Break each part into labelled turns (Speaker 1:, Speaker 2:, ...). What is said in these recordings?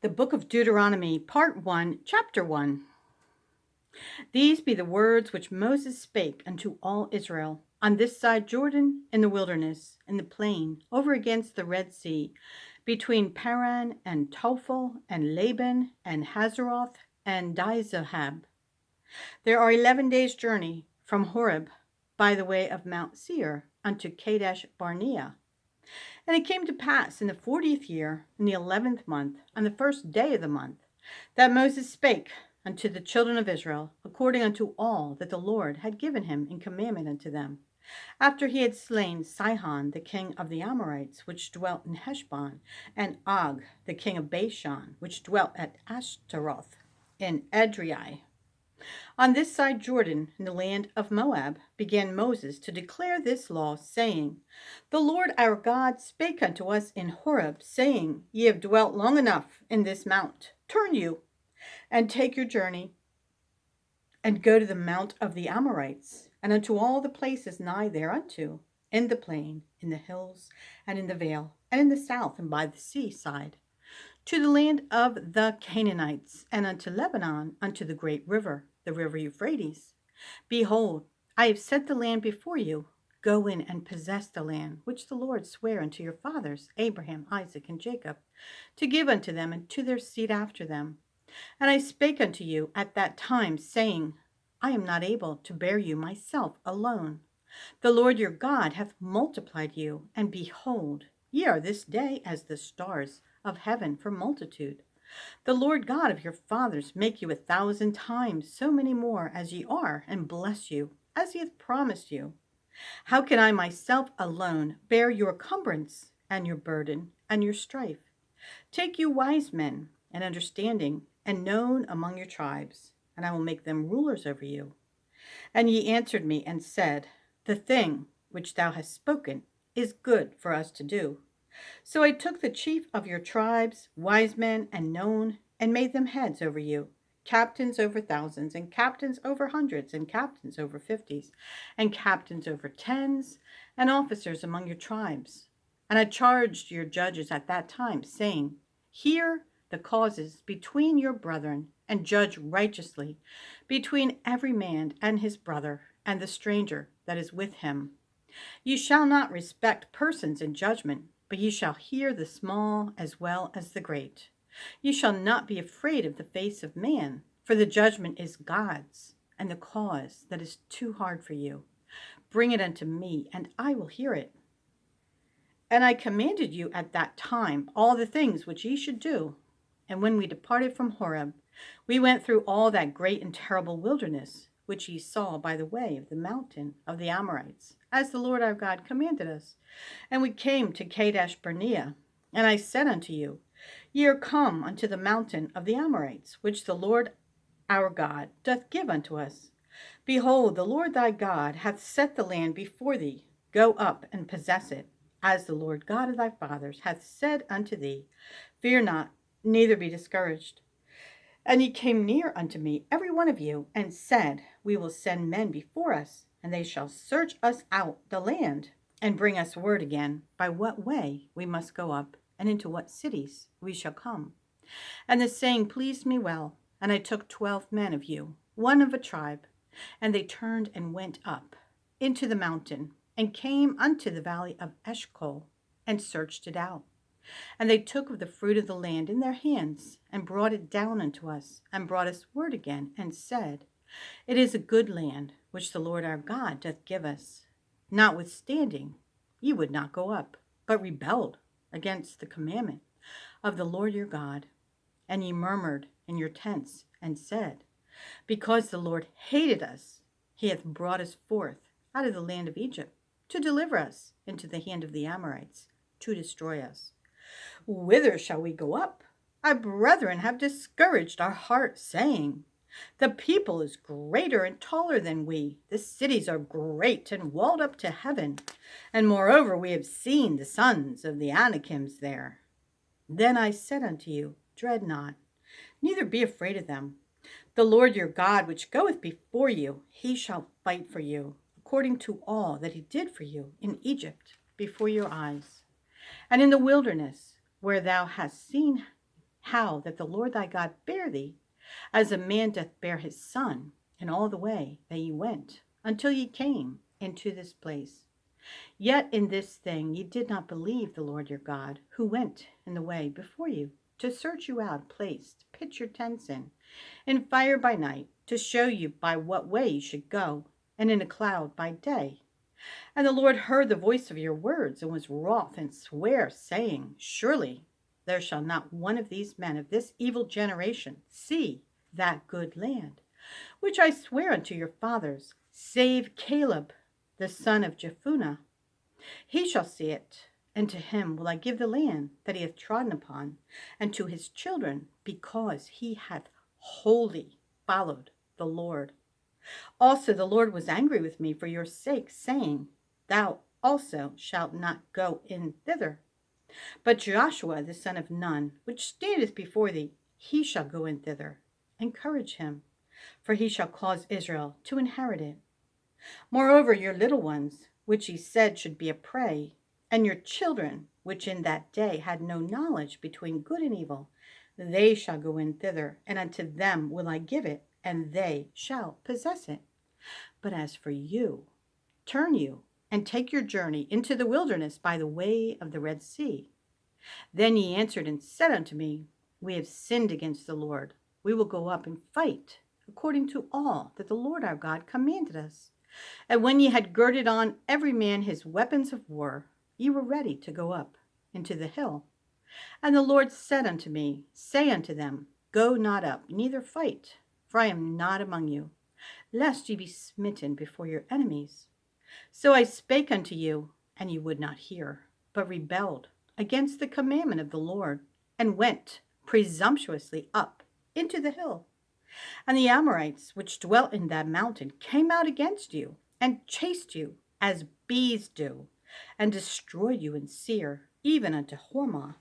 Speaker 1: The Book of Deuteronomy, Part 1, Chapter 1. These be the words which Moses spake unto all Israel, on this side Jordan, in the wilderness, in the plain, over against the Red Sea, between Paran and Tophel, and Laban, and Hazeroth, and Dizahab. There are 11 days' journey from Horeb, by the way of Mount Seir, unto Kadesh Barnea. And it came to pass in the 40th year, in the 11th month, on the first day of the month, that Moses spake unto the children of Israel, according unto all that the Lord had given him in commandment unto them, after he had slain Sihon the king of the Amorites, which dwelt in Heshbon, and Og the king of Bashan, which dwelt at Ashtaroth in Edrei. On this side Jordan, in the land of Moab, began Moses to declare this law, saying, The Lord our God spake unto us in Horeb, saying, Ye have dwelt long enough in this mount. Turn you, and take your journey, and go to the mount of the Amorites, and unto all the places nigh thereunto, in the plain, in the hills, and in the vale, and in the south, and by the sea side, to the land of the Canaanites, and unto Lebanon, unto the great river, the river Euphrates. Behold, I have set the land before you. Go in and possess the land, which the Lord sware unto your fathers, Abraham, Isaac, and Jacob, to give unto them and to their seed after them. And I spake unto you at that time, saying, I am not able to bear you myself alone. The Lord your God hath multiplied you, and behold, ye are this day as the stars of heaven for multitude. The Lord God of your fathers make you 1,000 times so many more as ye are, and bless you, as he hath promised you. How can I myself alone bear your cumbrance, and your burden, and your strife? Take you wise men, and understanding, and known among your tribes, and I will make them rulers over you. And ye answered me, and said, The thing which thou hast spoken is good for us to do. So I took the chief of your tribes, wise men and known, and made them heads over you, captains over thousands, and captains over hundreds, and captains over 50s, and captains over 10s, and officers among your tribes. And I charged your judges at that time, saying, Hear the causes between your brethren, and judge righteously between every man and his brother, and the stranger that is with him. You shall not respect persons in judgment, but ye shall hear the small as well as the great. Ye shall not be afraid of the face of man, for the judgment is God's, and the cause that is too hard for you. Bring it unto me, and I will hear it. And I commanded you at that time all the things which ye should do. And when we departed from Horeb, we went through all that great and terrible wilderness, which ye saw by the way of the mountain of the Amorites, as the Lord our God commanded us. And we came to Kadesh Barnea, and I said unto you, Ye are come unto the mountain of the Amorites, which the Lord our God doth give unto us. Behold, the Lord thy God hath set the land before thee. Go up and possess it, as the Lord God of thy fathers hath said unto thee. Fear not, neither be discouraged. And ye came near unto me, every one of you, and said, We will send men before us, and they shall search us out the land, and bring us word again by what way we must go up, and into what cities we shall come. And the saying pleased me well, and I took 12 men of you, one of a tribe, and they turned and went up into the mountain, and came unto the valley of Eshcol, and searched it out. And they took of the fruit of the land in their hands, and brought it down unto us, and brought us word again, and said, It is a good land, which the Lord our God doth give us. Notwithstanding, ye would not go up, but rebelled against the commandment of the Lord your God. And ye murmured in your tents, and said, Because the Lord hated us, he hath brought us forth out of the land of Egypt, to deliver us into the hand of the Amorites, to destroy us. Whither shall we go up? Our brethren have discouraged our heart, saying, The people is greater and taller than we. The cities are great and walled up to heaven. And moreover, we have seen the sons of the Anakims there. Then I said unto you, Dread not, neither be afraid of them. The Lord your God, which goeth before you, he shall fight for you, according to all that he did for you in Egypt before your eyes. And in the wilderness, where thou hast seen how that the Lord thy God bare thee, as a man doth bear his son, in all the way that ye went, until ye came into this place. Yet in this thing ye did not believe the Lord your God, who went in the way before you, to search you out a place to pitch your tents in fire by night, to show you by what way you should go, and in a cloud by day. And the Lord heard the voice of your words, and was wroth, and sware, saying, Surely there shall not one of these men of this evil generation see that good land, which I swear unto your fathers, save Caleb the son of Jephunneh. He shall see it, and to him will I give the land that he hath trodden upon, and to his children, because he hath wholly followed the Lord. Also the Lord was angry with me for your sake, saying, Thou also shalt not go in thither. But Joshua the son of Nun, which standeth before thee, he shall go in thither. Encourage him, for he shall cause Israel to inherit it. Moreover, your little ones, which he said should be a prey, and your children, which in that day had no knowledge between good and evil, they shall go in thither, and unto them will I give it, and they shall possess it. But as for you, turn you, and take your journey into the wilderness by the way of the Red Sea. Then ye answered and said unto me, We have sinned against the Lord. We will go up and fight, according to all that the Lord our God commanded us. And when ye had girded on every man his weapons of war, ye were ready to go up into the hill. And the Lord said unto me, Say unto them, Go not up, neither fight, for I am not among you, lest ye be smitten before your enemies. So I spake unto you, and ye would not hear, but rebelled against the commandment of the Lord, and went presumptuously up into the hill. And the Amorites which dwelt in that mountain came out against you, and chased you as bees do, and destroyed you in Seir, even unto Hormah.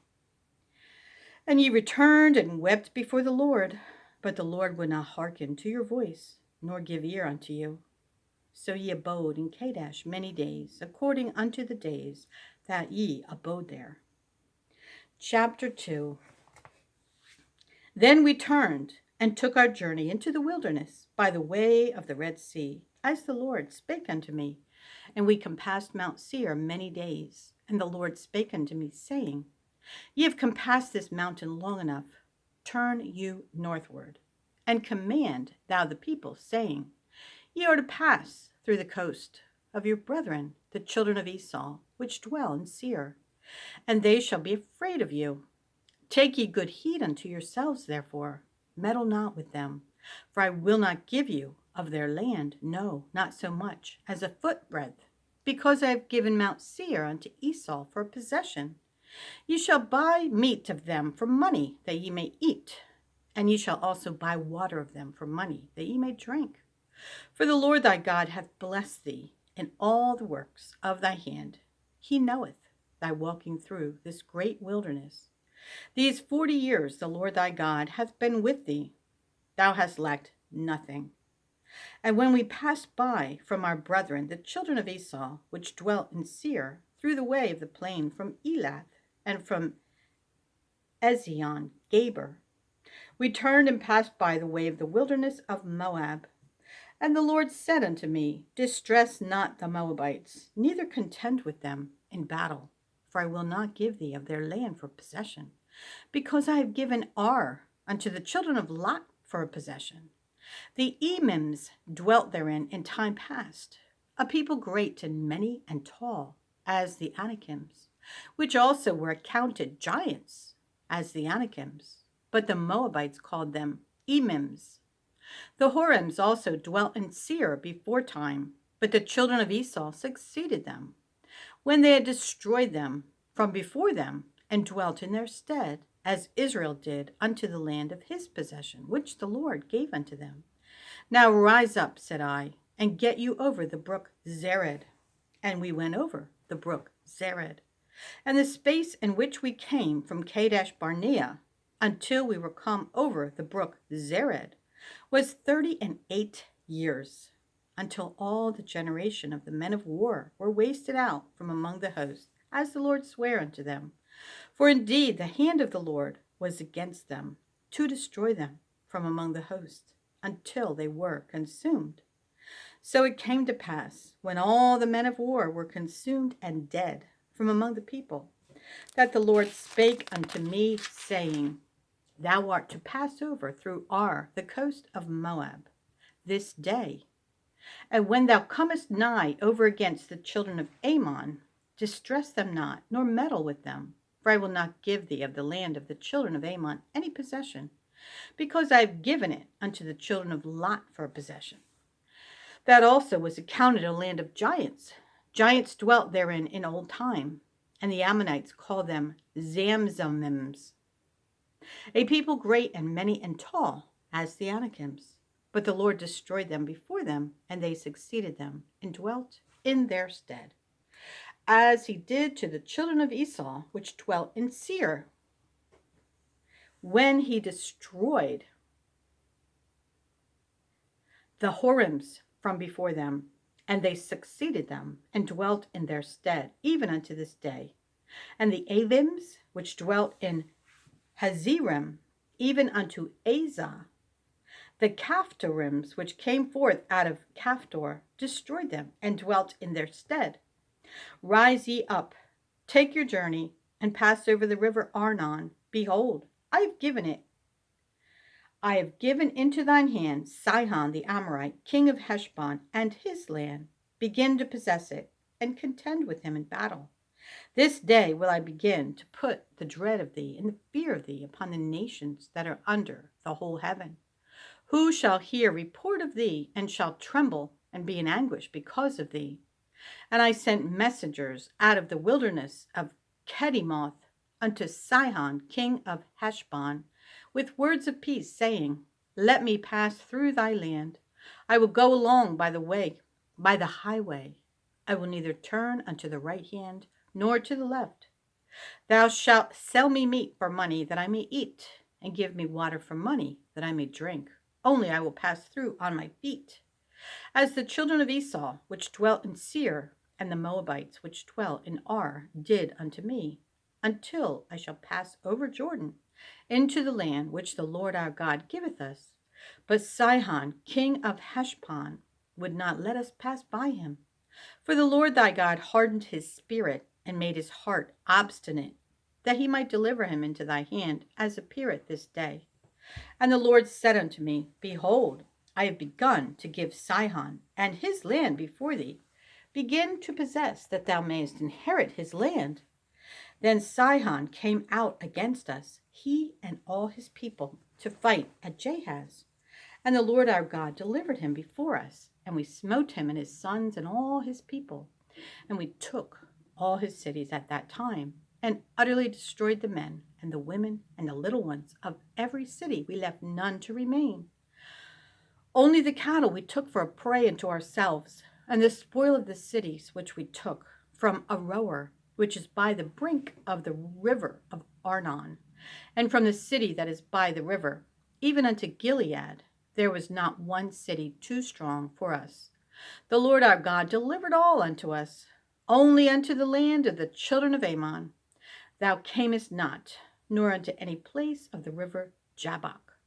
Speaker 1: And ye returned and wept before the Lord, but the Lord would not hearken to your voice, nor give ear unto you. So ye abode in Kadesh many days, according unto the days that ye abode there. Chapter 2. Then we turned and took our journey into the wilderness by the way of the Red Sea, as the Lord spake unto me. And we compassed Mount Seir many days. And the Lord spake unto me, saying, Ye have compassed this mountain long enough. Turn you northward, and command thou the people, saying, Ye are to pass through the coast of your brethren, the children of Esau, which dwell in Seir, and they shall be afraid of you. Take ye good heed unto yourselves, therefore. Meddle not with them, for I will not give you of their land, no, not so much as a footbreadth, because I have given Mount Seir unto Esau for a possession. Ye shall buy meat of them for money, that ye may eat, and ye shall also buy water of them for money, that ye may drink. For the Lord thy God hath blessed thee in all the works of thy hand. He knoweth thy walking through this great wilderness. These 40 years the Lord thy God hath been with thee. Thou hast lacked nothing. And when we passed by from our brethren, the children of Esau, which dwelt in Seir, through the way of the plain from Elath, and from Ezion Gaber, we turned and passed by the way of the wilderness of Moab. And the Lord said unto me, Distress not the Moabites, neither contend with them in battle, for I will not give thee of their land for possession, because I have given Ar unto the children of Lot for a possession. The Emims dwelt therein in time past, a people great and many and tall, as the Anakims, which also were accounted giants, as the Anakims, but the Moabites called them Emims. The Horims also dwelt in Seir before time, but the children of Esau succeeded them, when they had destroyed them from before them, and dwelt in their stead, as Israel did unto the land of his possession, which the Lord gave unto them. Now rise up, said I, and get you over the brook Zered. And we went over the brook Zered. And the space in which we came from Kadesh Barnea until we were come over the brook Zered was 38 years, until all the generation of the men of war were wasted out from among the host, as the Lord sware unto them. For indeed the hand of the Lord was against them to destroy them from among the hosts until they were consumed. So it came to pass, when all the men of war were consumed and dead from among the people, that the Lord spake unto me, saying, Thou art to pass over through Ar, the coast of Moab, this day. And when thou comest nigh over against the children of Ammon, distress them not, nor meddle with them. For I will not give thee of the land of the children of Ammon any possession, because I have given it unto the children of Lot for a possession. That also was accounted a land of giants. Giants dwelt therein in old time, and the Ammonites call them Zamzummims, a people great and many and tall, as the Anakims. But the Lord destroyed them before them, and they succeeded them, and dwelt in their stead, as he did to the children of Esau, which dwelt in Seir, when he destroyed the Horims from before them, and they succeeded them, and dwelt in their stead, even unto this day. And the Avims, which dwelt in Hazerim, even unto Azah, the Caphdorims, which came forth out of Caphtor, destroyed them, and dwelt in their stead. Rise ye up, take your journey, and pass over the river Arnon. Behold, I have given into thine hand Sihon the Amorite, king of Heshbon, and his land. Begin to possess it, and contend with him in battle. This day will I begin to put the dread of thee and the fear of thee upon the nations that are under the whole heaven. Who shall hear report of thee, and shall tremble and be in anguish because of thee? And I sent messengers out of the wilderness of Kedemoth unto Sihon, king of Heshbon, with words of peace, saying, Let me pass through thy land. I will go along by the highway. I will neither turn unto the right hand nor to the left. Thou shalt sell me meat for money, that I may eat, and give me water for money, that I may drink. Only I will pass through on my feet, as the children of Esau, which dwelt in Seir, and the Moabites, which dwell in Ar, did unto me, until I shall pass over Jordan into the land which the Lord our God giveth us. But Sihon, king of Heshbon, would not let us pass by him. For the Lord thy God hardened his spirit, and made his heart obstinate, that he might deliver him into thy hand, as appeareth this day. And the Lord said unto me, Behold, I have begun to give Sihon and his land before thee. Begin to possess, that thou mayest inherit his land. Then Sihon came out against us, he and all his people, to fight at Jahaz. And the Lord our God delivered him before us, and we smote him and his sons and all his people. And we took all his cities at that time, and utterly destroyed the men and the women and the little ones of every city. We left none to remain. Only the cattle we took for a prey unto ourselves, and the spoil of the cities which we took from Aroer, which is by the brink of the river of Arnon, and from the city that is by the river, even unto Gilead. There was not one city too strong for us. The Lord our God delivered all unto us. Only unto the land of the children of Ammon thou camest not, nor unto any place of the river Jabbok,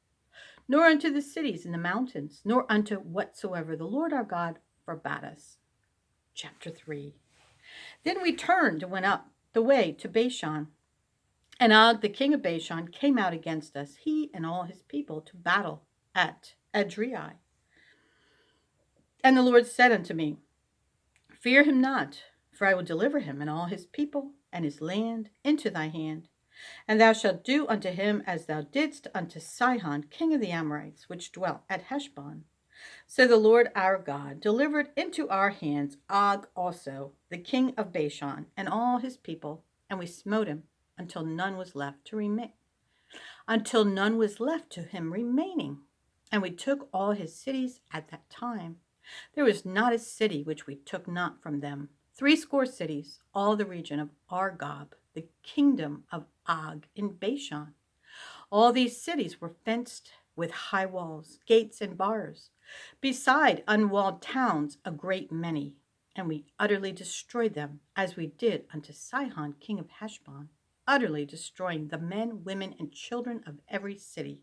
Speaker 1: nor unto the cities in the mountains, nor unto whatsoever the Lord our God forbade us. Chapter 3. Then we turned and went up the way to Bashan. And Og, the king of Bashan, came out against us, he and all his people, to battle at Edrei. And the Lord said unto me, Fear him not, for I will deliver him and all his people and his land into thy hand. And thou shalt do unto him as thou didst unto Sihon, king of the Amorites, which dwelt at Heshbon. So the Lord our God delivered into our hands Og also, the king of Bashan, and all his people, and we smote him until none was left to him remaining. And we took all his cities at that time. There was not a city which we took not from them. 80 cities, all the region of Argob, the kingdom of Og in Bashan. All these cities were fenced with high walls, gates, and bars, beside unwalled towns a great many. And we utterly destroyed them, as we did unto Sihon, king of Heshbon. utterly destroying the men, women, and children of every city.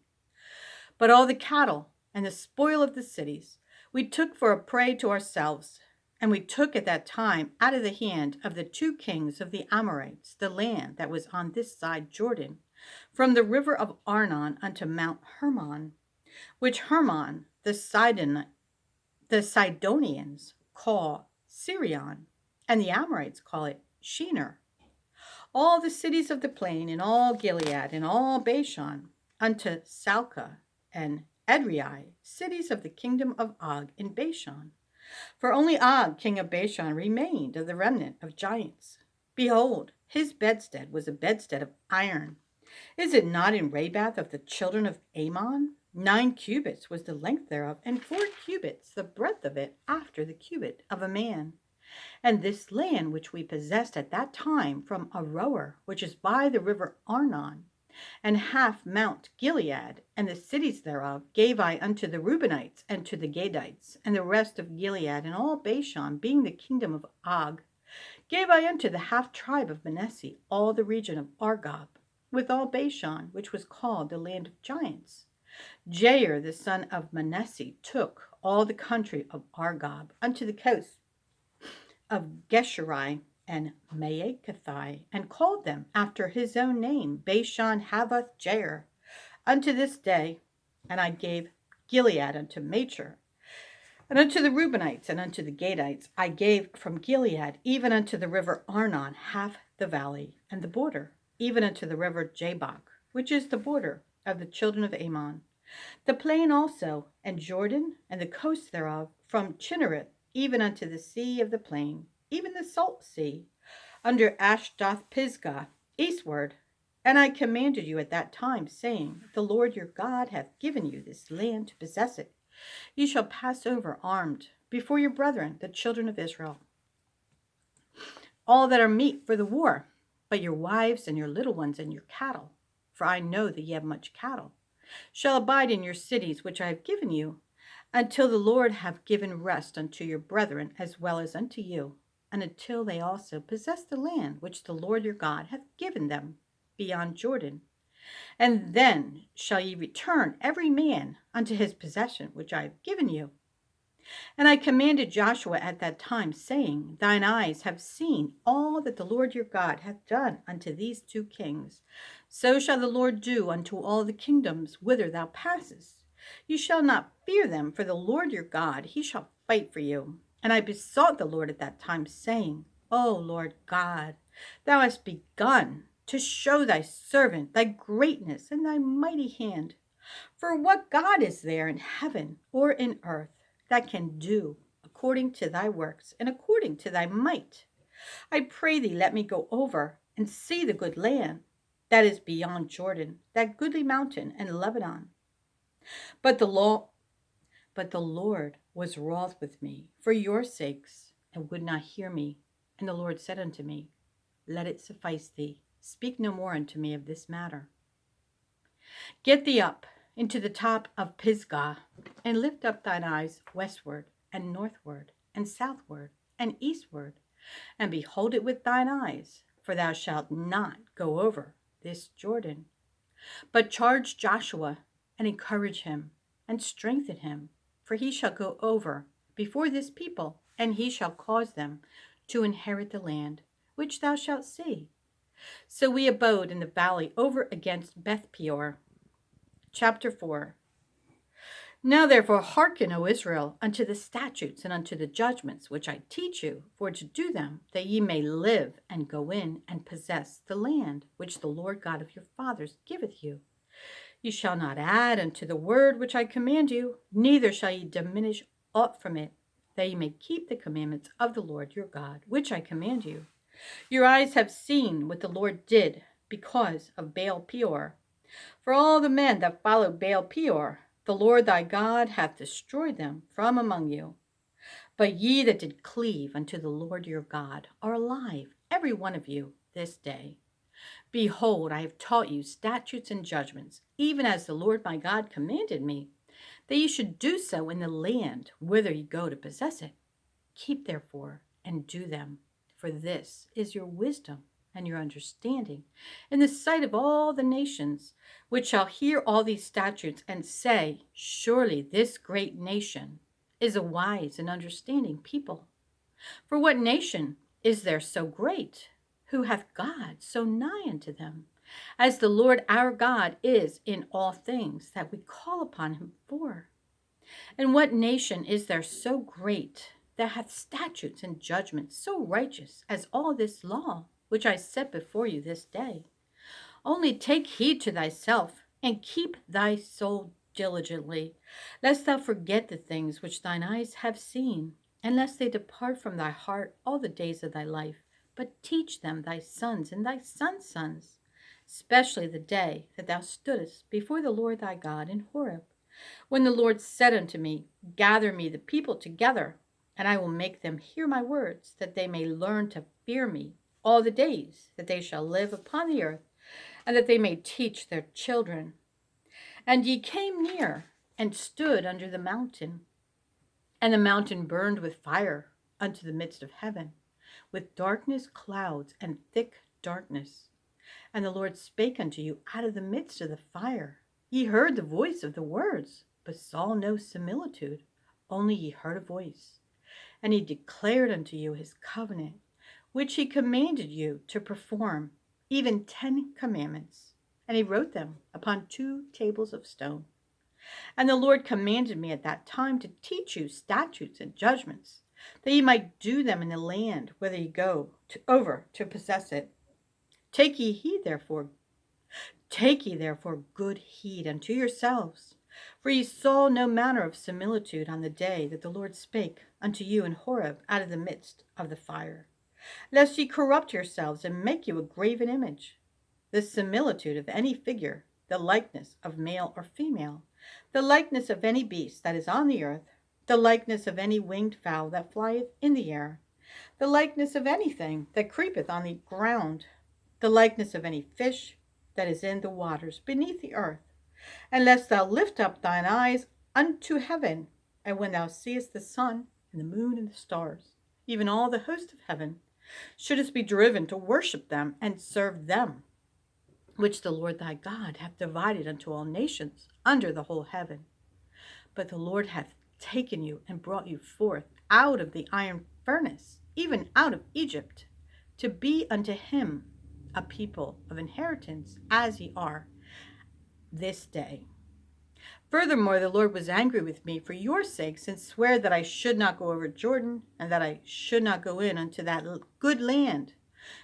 Speaker 1: But all the cattle and the spoil of the cities we took for a prey to ourselves, and we took at that time out of the hand of the 2 kings of the Amorites the land that was on this side Jordan, from the river of Arnon unto Mount Hermon, which Hermon the Sidonians call Sirion, and the Amorites call it Shinar. All the cities of the plain, and all Gilead, and all Bashan, unto Salcah and Edrei, cities of the kingdom of Og in Bashan. For only Og, king of Bashan, remained of the remnant of giants. Behold, his bedstead was a bedstead of iron. Is it not in Rabath of the children of Ammon? 9 cubits was the length thereof, and 4 cubits the breadth of it, after the cubit of a man. And this land which we possessed at that time from Aroer, which is by the river Arnon, and half Mount Gilead, and the cities thereof, gave I unto the Reubenites and to the Gadites, and the rest of Gilead, and all Bashan, being the kingdom of Og, gave I unto the half tribe of Manasseh, all the region of Argob, with all Bashan, which was called the land of giants. Jair, the son of Manasseh, took all the country of Argob unto the coast of Geshuri and Maacathai, and called them after his own name, Bashan Havoth Jair, unto this day. And I gave Gilead unto Machir, and unto the Reubenites, and unto the Gadites I gave from Gilead, even unto the river Arnon, half the valley, and the border, even unto the river Jabbok, which is the border of the children of Ammon, the plain also, and Jordan, and the coast thereof, from Chinnereth, even unto the sea of the plain, even the salt sea, under Ashdoth Pisgah, eastward. And I commanded you at that time, saying, the Lord your God hath given you this land to possess it. You shall pass over armed before your brethren, the children of Israel, all that are meet for the war, but your wives and your little ones and your cattle, for I know that ye have much cattle, shall abide in your cities which I have given you, until the Lord have given rest unto your brethren as well as unto you, and until they also possess the land which the Lord your God hath given them beyond Jordan. And then shall ye return every man unto his possession which I have given you. And I commanded Joshua at that time, saying, thine eyes have seen all that the Lord your God hath done unto these 2 kings. So shall the Lord do unto all the kingdoms whither thou passest. You shall not fear them, for the Lord your God, he shall fight for you. And I besought the Lord at that time, saying, O Lord God, thou hast begun to show thy servant thy greatness and thy mighty hand. For what God is there in heaven or in earth that can do according to thy works and according to thy might? I pray thee, let me go over and see the good land that is beyond Jordan, that goodly mountain and Lebanon. But the Lord was wroth with me for your sakes, and would not hear me. And the Lord said unto me, let it suffice thee. Speak no more unto me of this matter. Get thee up into the top of Pisgah, and lift up thine eyes westward, and northward, and southward, and eastward, and behold it with thine eyes, for thou shalt not go over this Jordan. But charge Joshua, and encourage him, and strengthen him, for he shall go over before this people, and he shall cause them to inherit the land which thou shalt see. So we abode in the valley over against Beth Peor. Chapter 4. Now therefore hearken, O Israel, unto the statutes and unto the judgments which I teach you, for to do them, that ye may live and go in and possess the land which the Lord God of your fathers giveth you. Ye shall not add unto the word which I command you, neither shall ye diminish aught from it, that ye may keep the commandments of the Lord your God, which I command you. Your eyes have seen what the Lord did because of Baal Peor. For all the men that followed Baal Peor, the Lord thy God hath destroyed them from among you. But ye that did cleave unto the Lord your God are alive, every one of you, this day. Behold, I have taught you statutes and judgments, even as the Lord my God commanded me, that ye should do so in the land whither ye go to possess it. Keep therefore and do them, for this is your wisdom and your understanding in the sight of all the nations, which shall hear all these statutes and say, surely this great nation is a wise and understanding people. For what nation is there so great, who hath God so nigh unto them, as the Lord our God is in all things that we call upon him for? And what nation is there so great, that hath statutes and judgments so righteous as all this law, which I set before you this day? Only take heed to thyself, and keep thy soul diligently, lest thou forget the things which thine eyes have seen, and lest they depart from thy heart all the days of thy life, but teach them thy sons and thy sons' sons, especially the day that thou stoodest before the Lord thy God in Horeb, when the Lord said unto me, gather me the people together, and I will make them hear my words, that they may learn to fear me all the days that they shall live upon the earth, and that they may teach their children. And ye came near, and stood under the mountain. And the mountain burned with fire unto the midst of heaven, with darkness, clouds, and thick darkness. And the Lord spake unto you out of the midst of the fire. Ye heard the voice of the words, but saw no similitude, only ye heard a voice. And he declared unto you his covenant, which he commanded you to perform, even 10 commandments. And he wrote them upon 2 tables of stone. And the Lord commanded me at that time to teach you statutes and judgments, that ye might do them in the land whither ye go over to possess it. Take ye therefore good heed unto yourselves, for ye saw no manner of similitude on the day that the Lord spake unto you in Horeb out of the midst of the fire, lest ye corrupt yourselves and make you a graven image, the similitude of any figure, the likeness of male or female, the likeness of any beast that is on the earth, the likeness of any winged fowl that flieth in the air, the likeness of anything that creepeth on the ground, the likeness of any fish that is in the waters beneath the earth. And lest thou lift up thine eyes unto heaven, and when thou seest the sun and the moon and the stars, even all the host of heaven, shouldest be driven to worship them and serve them, which the Lord thy God hath divided unto all nations under the whole heaven. But the Lord hath taken you and brought you forth out of the iron furnace, even out of Egypt, to be unto him a people of inheritance, as ye are this day. Furthermore, the Lord was angry with me for your sakes, and sware that I should not go over Jordan, and that I should not go in unto that good land,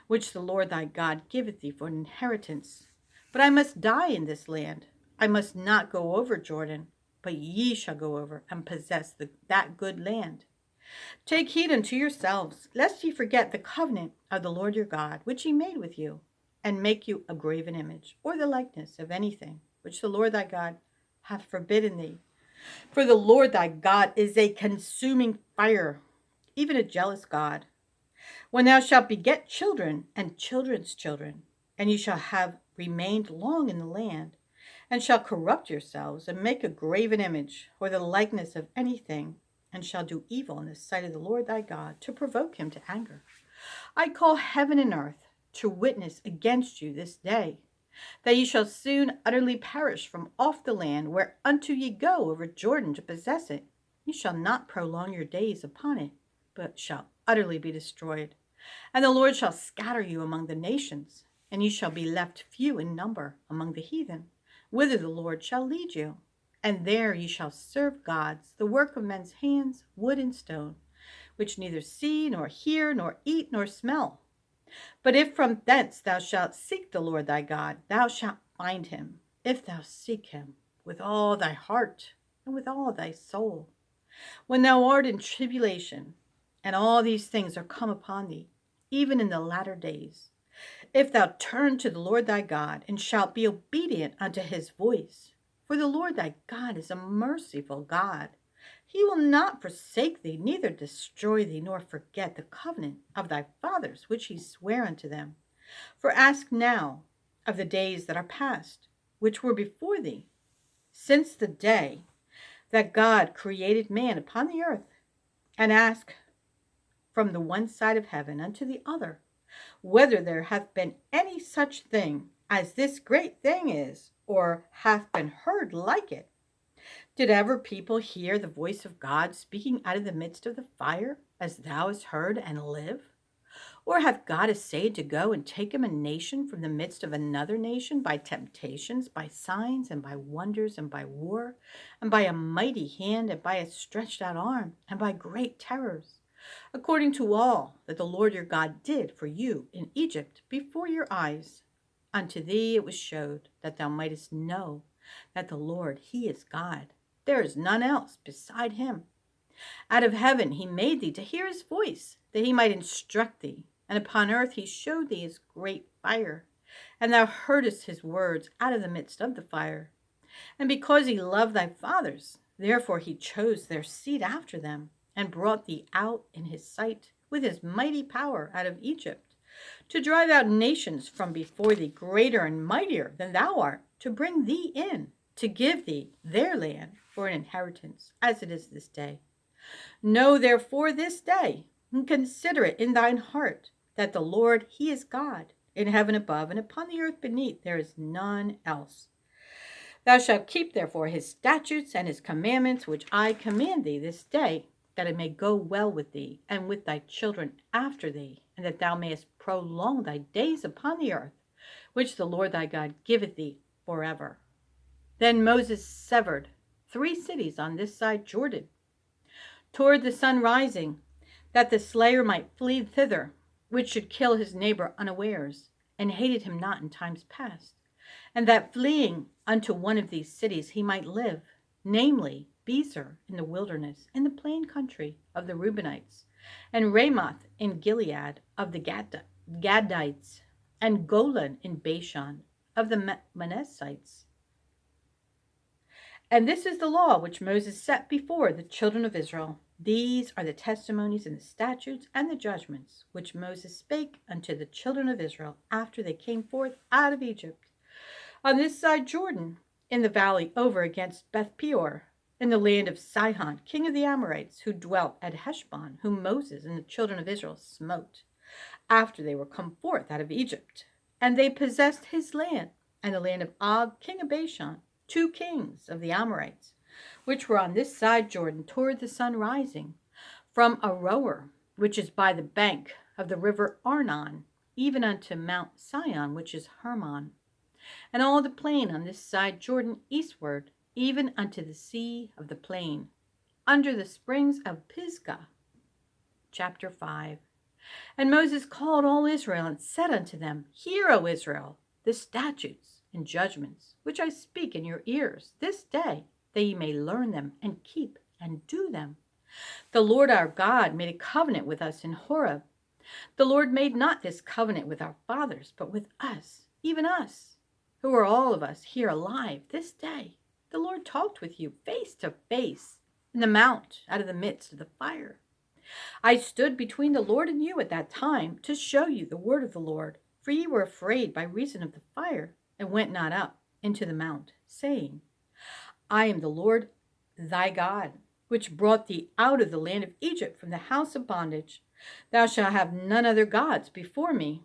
Speaker 1: which the Lord thy God giveth thee for an inheritance. But I must die in this land. I must not go over Jordan, but ye shall go over and possess that good land. Take heed unto yourselves, lest ye forget the covenant of the Lord your God, which he made with you, and make you a graven image, or the likeness of anything, which the Lord thy God hath forbidden thee. For the Lord thy God is a consuming fire, even a jealous God. When thou shalt beget children and children's children, and ye shall have remained long in the land, and shall corrupt yourselves, and make a graven image, or the likeness of anything, and shall do evil in the sight of the Lord thy God, to provoke him to anger, I call heaven and earth to witness against you this day, that ye shall soon utterly perish from off the land whereunto ye go over Jordan to possess it. Ye shall not prolong your days upon it, but shall utterly be destroyed. And the Lord shall scatter you among the nations, and ye shall be left few in number among the heathen, whither the Lord shall lead you. And there ye shall serve gods, the work of men's hands, wood and stone, which neither see, nor hear, nor eat, nor smell. But if from thence thou shalt seek the Lord thy God, thou shalt find him, if thou seek him with all thy heart and with all thy soul. When thou art in tribulation, and all these things are come upon thee, even in the latter days, if thou turn to the Lord thy God, and shalt be obedient unto his voice, for the Lord thy God is a merciful God. He will not forsake thee, neither destroy thee, nor forget the covenant of thy fathers, which he sware unto them. For ask now of the days that are past, which were before thee, since the day that God created man upon the earth, and ask from the one side of heaven unto the other, whether there hath been any such thing as this great thing is, or hath been heard like it. Did ever people hear the voice of God speaking out of the midst of the fire, as thou hast heard, and live? Or hath God essayed to go and take him a nation from the midst of another nation by temptations, by signs, and by wonders, and by war, and by a mighty hand, and by a stretched out arm, and by great terrors, according to all that the Lord your God did for you in Egypt before your eyes? Unto thee it was showed that thou mightest know that the Lord, he is God. There is none else beside him. Out of heaven he made thee to hear his voice, that he might instruct thee. And upon earth he showed thee his great fire, and thou heardest his words out of the midst of the fire. And because he loved thy fathers, therefore he chose their seed after them, and brought thee out in his sight with his mighty power out of Egypt, to drive out nations from before thee greater and mightier than thou art, to bring thee in, to give thee their land for an inheritance, as it is this day. Know therefore this day, and consider it in thine heart, that the Lord, he is God, in heaven above, and upon the earth beneath there is none else. Thou shalt keep therefore his statutes and his commandments, which I command thee this day, that it may go well with thee, and with thy children after thee, and that thou mayest prolong thy days upon the earth, which the Lord thy God giveth thee forever. Then Moses severed 3 cities on this side Jordan, toward the sun rising, that the slayer might flee thither, which should kill his neighbor unawares, and hated him not in times past, and that fleeing unto one of these cities he might live, namely Bezer in the wilderness, in the plain country of the Reubenites, and Ramoth in Gilead of the Gadites, and Golan in Bashan of the Manassites. And this is the law which Moses set before the children of Israel. These are the testimonies and the statutes and the judgments which Moses spake unto the children of Israel after they came forth out of Egypt, on this side Jordan, in the valley over against Beth Peor, in the land of Sihon, king of the Amorites, who dwelt at Heshbon, whom Moses and the children of Israel smote, after they were come forth out of Egypt. And they possessed his land, and the land of Og, king of Bashan, 2 kings of the Amorites, which were on this side Jordan toward the sun rising, from Aroer, which is by the bank of the river Arnon, even unto Mount Sion, which is Hermon, and all the plain on this side Jordan eastward, even unto the sea of the plain, under the springs of Pisgah. Chapter 5. And Moses called all Israel and said unto them, Hear, O Israel, the statutes and judgments which I speak in your ears this day, that ye may learn them and keep and do them. The Lord our God made a covenant with us in Horeb. The Lord made not this covenant with our fathers, but with us, even us, who are all of us here alive this day. The Lord talked with you face to face in the mount out of the midst of the fire. I stood between the Lord and you at that time to show you the word of the Lord, for ye were afraid by reason of the fire, and went not up into the mount, saying, I am the Lord thy God, which brought thee out of the land of Egypt from the house of bondage. Thou shalt have none other gods before me.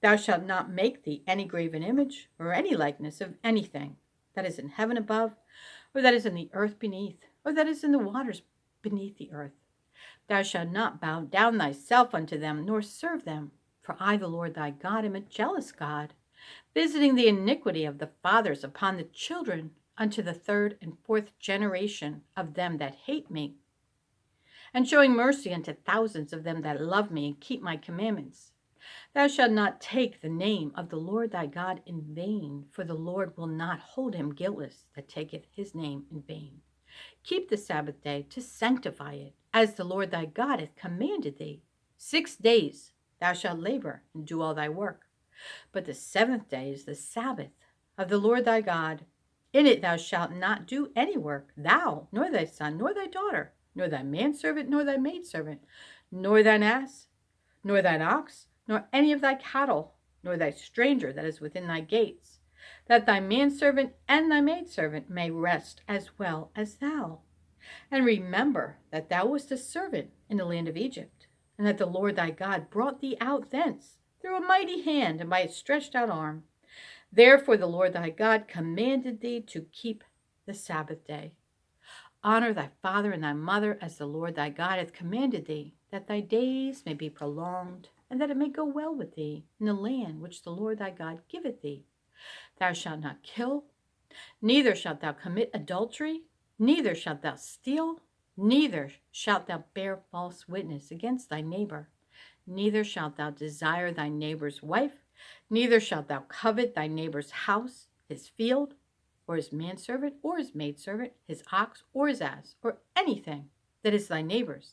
Speaker 1: Thou shalt not make thee any graven image, or any likeness of anything that is in heaven above, or that is in the earth beneath, or that is in the waters beneath the earth. Thou shalt not bow down thyself unto them, nor serve them. For I, the Lord thy God, am a jealous God, visiting the iniquity of the fathers upon the children unto the 3rd and 4th generation of them that hate me, and showing mercy unto thousands of them that love me and keep my commandments. Thou shalt not take the name of the Lord thy God in vain, for the Lord will not hold him guiltless that taketh his name in vain. Keep the Sabbath day to sanctify it, as the Lord thy God hath commanded thee. 6 days thou shalt labor and do all thy work. But the 7th day is the Sabbath of the Lord thy God. In it thou shalt not do any work, thou, nor thy son, nor thy daughter, nor thy manservant, nor thy maidservant, nor thine ass, nor thine ox, nor any of thy cattle, nor thy stranger that is within thy gates, that thy manservant and thy maidservant may rest as well as thou. And remember that thou wast a servant in the land of Egypt, and that the Lord thy God brought thee out thence through a mighty hand and by a stretched out arm. Therefore the Lord thy God commanded thee to keep the Sabbath day. Honor thy father and thy mother as the Lord thy God hath commanded thee, that thy days may be prolonged, and that it may go well with thee in the land which the Lord thy God giveth thee. Thou shalt not kill, neither shalt thou commit adultery, neither shalt thou steal, neither shalt thou bear false witness against thy neighbor, neither shalt thou desire thy neighbor's wife, neither shalt thou covet thy neighbor's house, his field, or his manservant, or his maidservant, his ox, or his ass, or anything that is thy neighbor's.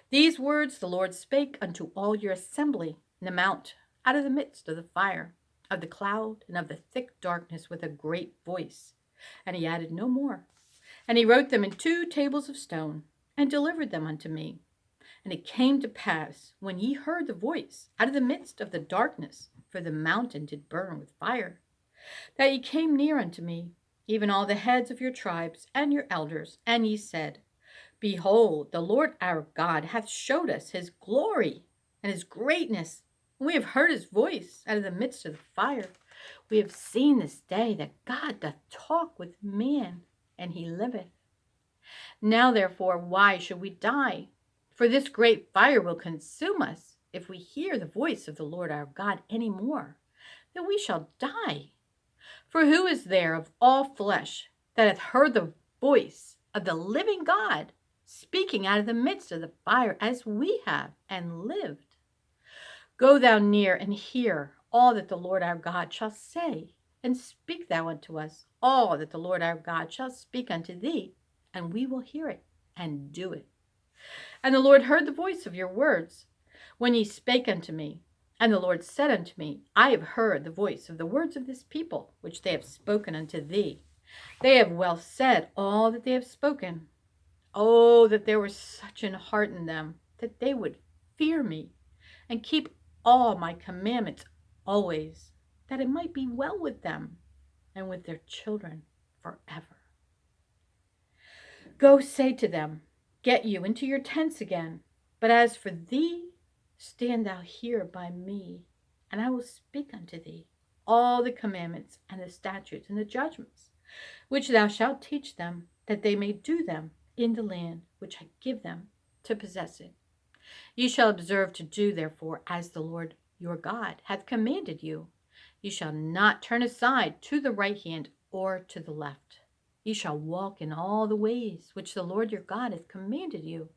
Speaker 1: These words the Lord spake unto all your assembly in the mount, out of the midst of the fire, of the cloud, and of the thick darkness, with a great voice. And he added no more. And he wrote them in 2 tables of stone, and delivered them unto me. And it came to pass, when ye heard the voice out of the midst of the darkness, for the mountain did burn with fire, that ye came near unto me, even all the heads of your tribes and your elders, and ye said, Behold, the Lord our God hath showed us his glory and his greatness. And we have heard his voice out of the midst of the fire. We have seen this day that God doth talk with man, and he liveth. Now therefore, why should we die? For this great fire will consume us, if we hear the voice of the Lord our God any more, that we shall die. For who is there of all flesh that hath heard the voice of the living God speaking out of the midst of the fire, as we have, and lived? Go thou near and hear all that the Lord our God shall say, and speak thou unto us all that the Lord our God shall speak unto thee, and we will hear it and do it. And the Lord heard the voice of your words when ye spake unto me. And the Lord said unto me, I have heard the voice of the words of this people, which they have spoken unto thee. They have well said all that they have spoken. Oh, that there were such an heart in them, that they would fear me, and keep all my commandments always, that it might be well with them, and with their children forever. Go say to them, Get you into your tents again. But as for thee, stand thou here by me, and I will speak unto thee all the commandments and the statutes and the judgments, which thou shalt teach them, that they may do them in the land which I give them to possess it. Ye shall observe to do, therefore, as the Lord your God hath commanded you. Ye shall not turn aside to the right hand or to the left. Ye shall walk in all the ways which the Lord your God hath commanded you,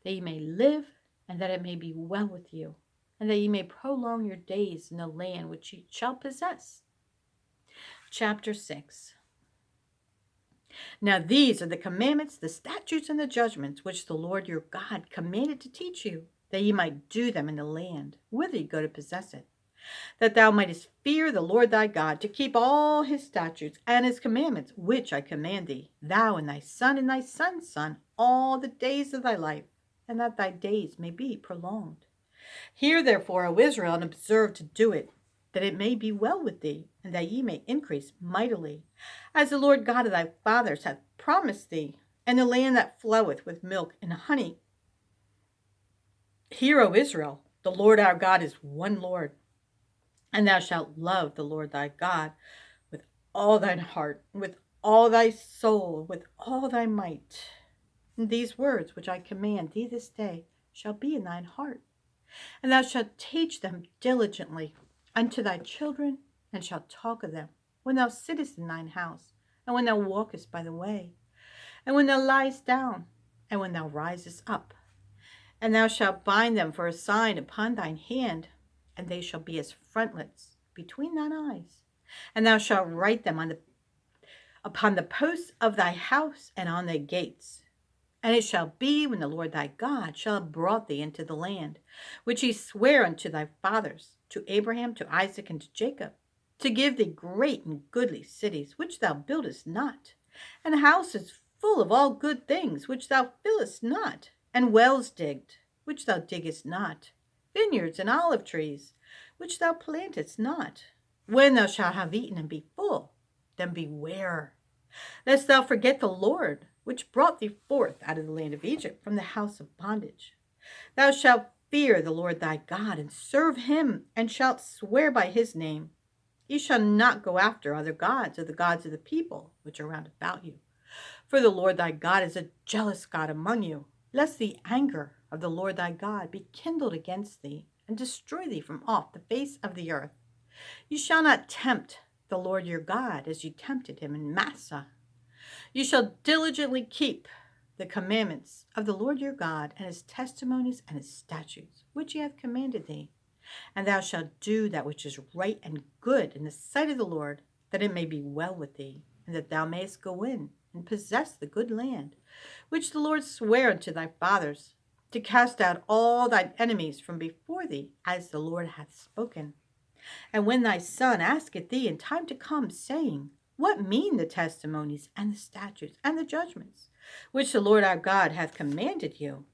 Speaker 1: that ye may live, and that it may be well with you, and that ye may prolong your days in the land which ye shall possess. Chapter 6. Now these are the commandments, the statutes, and the judgments which the Lord your God commanded to teach you, that ye might do them in the land whither ye go to possess it, that thou mightest fear the Lord thy God, to keep all his statutes and his commandments, which I command thee, thou and thy son and thy son's son, all the days of thy life, and that thy days may be prolonged. Hear therefore, O Israel, and observe to do it, that it may be well with thee, and that ye may increase mightily, as the Lord God of thy fathers hath promised thee, and the land that floweth with milk and honey. Hear, O Israel, the Lord our God is one Lord, and thou shalt love the Lord thy God with all thine heart, with all thy soul, with all thy might. And these words which I command thee this day shall be in thine heart, and thou shalt teach them diligently unto thy children, and shalt talk of them when thou sittest in thine house, and when thou walkest by the way, and when thou liest down, and when thou risest up. And thou shalt bind them for a sign upon thine hand, and they shall be as frontlets between thine eyes. And thou shalt write them upon the posts of thy house and on thy gates. And it shall be, when the Lord thy God shall have brought thee into the land, which he sware unto thy fathers, to Abraham, to Isaac, and to Jacob, to give thee great and goodly cities, which thou buildest not, and houses full of all good things, which thou fillest not, and wells digged, which thou diggest not, vineyards and olive trees, which thou plantest not. When thou shalt have eaten and be full, then beware, lest thou forget the Lord, which brought thee forth out of the land of Egypt, from the house of bondage. Thou shalt fear the Lord thy God, and serve him, and shalt swear by his name. You shall not go after other gods, or the gods of the people which are round about you. For the Lord thy God is a jealous God among you, lest the anger of the Lord thy God be kindled against thee, and destroy thee from off the face of the earth. You shall not tempt the Lord your God as you tempted him in Massah. You shall diligently keep the commandments of the Lord your God, and his testimonies and his statutes, which he hath commanded thee. And thou shalt do that which is right and good in the sight of the Lord, that it may be well with thee, and that thou mayest go in and possess the good land, which the Lord sware unto thy fathers, to cast out all thine enemies from before thee, as the Lord hath spoken. And when thy son asketh thee in time to come, saying, What mean the testimonies and the statutes and the judgments, which the Lord our God hath commanded you?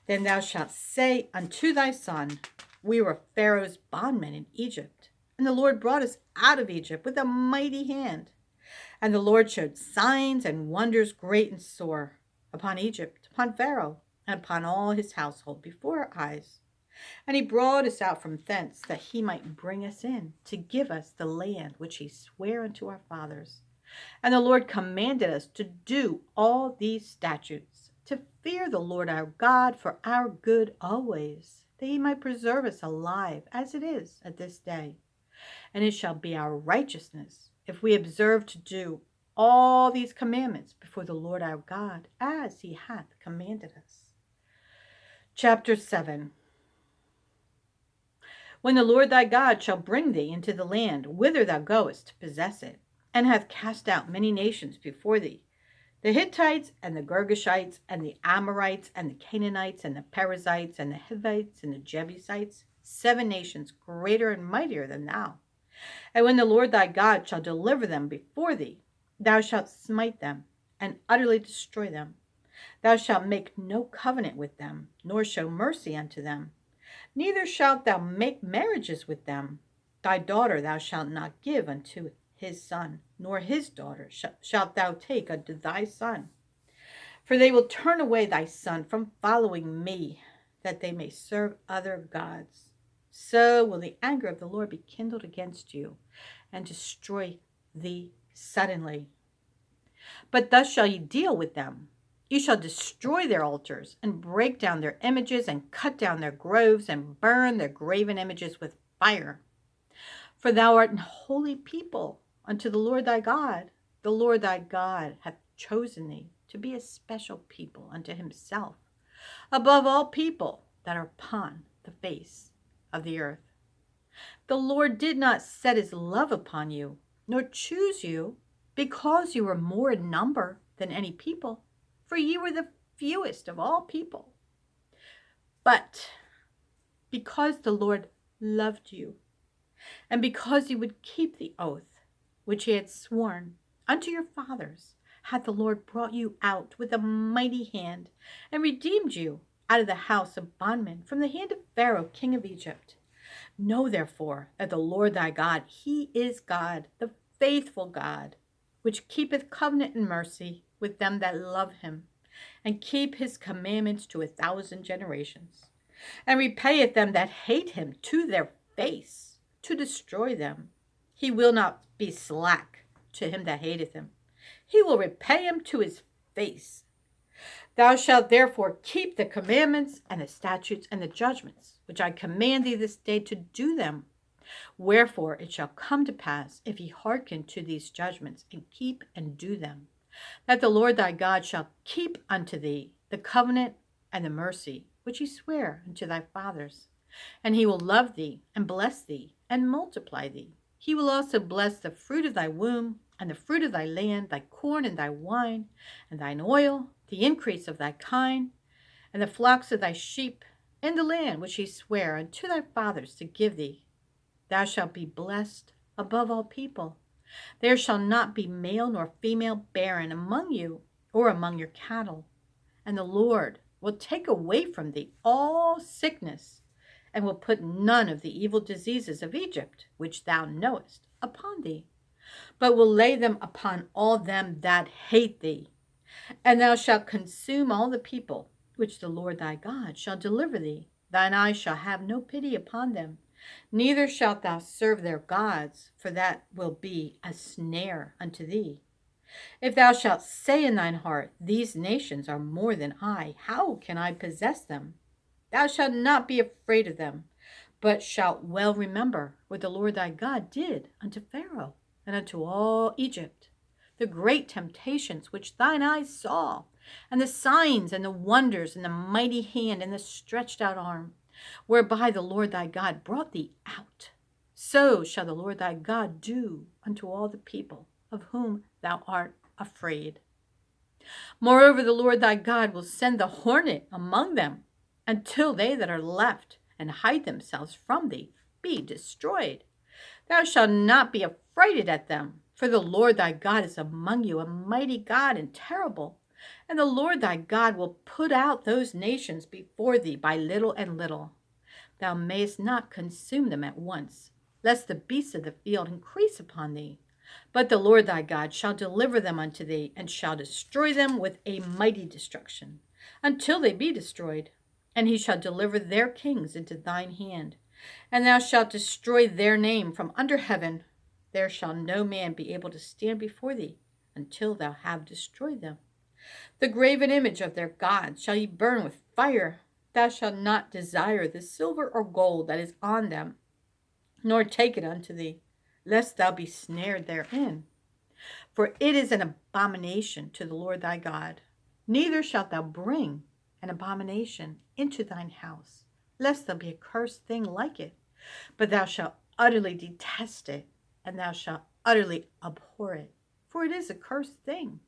Speaker 1: Then thou shalt say unto thy son, We were Pharaoh's bondmen in Egypt, and the Lord brought us out of Egypt with a mighty hand. And the Lord showed signs and wonders great and sore upon Egypt, upon Pharaoh, and upon all his household before our eyes. And he brought us out from thence, that he might bring us in, to give us the land which he sware unto our fathers. And the Lord commanded us to do all these statutes, to fear the Lord our God for our good always, that he might preserve us alive, as it is at this day. And it shall be our righteousness, if we observe to do all these commandments before the Lord our God, as he hath commanded us. Chapter 7. When the Lord thy God shall bring thee into the land whither thou goest to possess it, and hath cast out many nations before thee, the Hittites and the Girgashites and the Amorites and the Canaanites and the Perizzites and the Hivites and the Jebusites, 7 nations greater and mightier than thou. And when the Lord thy God shall deliver them before thee, thou shalt smite them and utterly destroy them. Thou shalt make no covenant with them, nor show mercy unto them. Neither shalt thou make marriages with them. Thy daughter thou shalt not give unto his son, nor his daughter shalt thou take unto thy son. For they will turn away thy son from following me, that they may serve other gods. So will the anger of the Lord be kindled against you, and destroy thee suddenly. But thus shall ye deal with them. You shall destroy their altars, and break down their images, and cut down their groves, and burn their graven images with fire. For thou art an holy people unto the Lord thy God. The Lord thy God hath chosen thee to be a special people unto himself, above all people that are upon the face of the earth. The Lord did not set his love upon you, nor choose you, because you were more in number than any people, for ye were the fewest of all people. But because the Lord loved you, and because you would keep the oath which he had sworn unto your fathers, hath the Lord brought you out with a mighty hand, and redeemed you out of the house of bondmen, from the hand of Pharaoh king of Egypt. Know therefore that the Lord thy God, he is God, the faithful God, which keepeth covenant and mercy with them that love him, and keep his commandments to 1,000 generations, and repayeth them that hate him to their face, to destroy them. He will not be slack to him that hateth him. He will repay him to his face. Thou shalt therefore keep the commandments and the statutes and the judgments, which I command thee this day to do them. Wherefore it shall come to pass, if ye hearken to these judgments, and keep and do them, that the Lord thy God shall keep unto thee the covenant and the mercy which he sware unto thy fathers. And he will love thee, and bless thee, and multiply thee. He will also bless the fruit of thy womb, and the fruit of thy land, thy corn and thy wine, and thine oil, the increase of thy kine, and the flocks of thy sheep, in the land which he sware unto thy fathers to give thee. Thou shalt be blessed above all people. There shall not be male nor female barren among you, or among your cattle. And the Lord will take away from thee all sickness, and will put none of the evil diseases of Egypt, which thou knowest, upon thee, but will lay them upon all them that hate thee. And thou shalt consume all the people which the Lord thy God shall deliver thee thine eyes shall have no pity upon them, neither shalt thou serve their gods, for that will be a snare unto thee. If thou shalt say in thine heart, these nations are more than I, how can I possess them? Thou shalt not be afraid of them, but shalt well remember what the Lord thy God did unto Pharaoh and unto all Egypt, the great temptations which thine eyes saw, and the signs and the wonders, and the mighty hand and the stretched out arm, whereby the Lord thy God brought thee out. So shall the Lord thy God do unto all the people of whom thou art afraid. Moreover, the Lord thy God will send the hornet among them, until they that are left and hide themselves from thee be destroyed. Thou shalt not be affrighted at them, for the Lord thy God is among you, a mighty God and terrible. And the Lord thy God will put out those nations before thee by little and little. Thou mayest not consume them at once, lest the beasts of the field increase upon thee. But the Lord thy God shall deliver them unto thee, and shall destroy them with a mighty destruction, until they be destroyed. And he shall deliver their kings into thine hand, and thou shalt destroy their name from under heaven. There shall no man be able to stand before thee, until thou have destroyed them. The graven image of their gods shall ye burn with fire. Thou shalt not desire the silver or gold that is on them, nor take it unto thee, lest thou be snared therein. For it is an abomination to the Lord thy God. Neither shalt thou bring an abomination into thine house, lest there be a cursed thing like it. But thou shalt utterly detest it, and thou shalt utterly abhor it, for it is a cursed thing.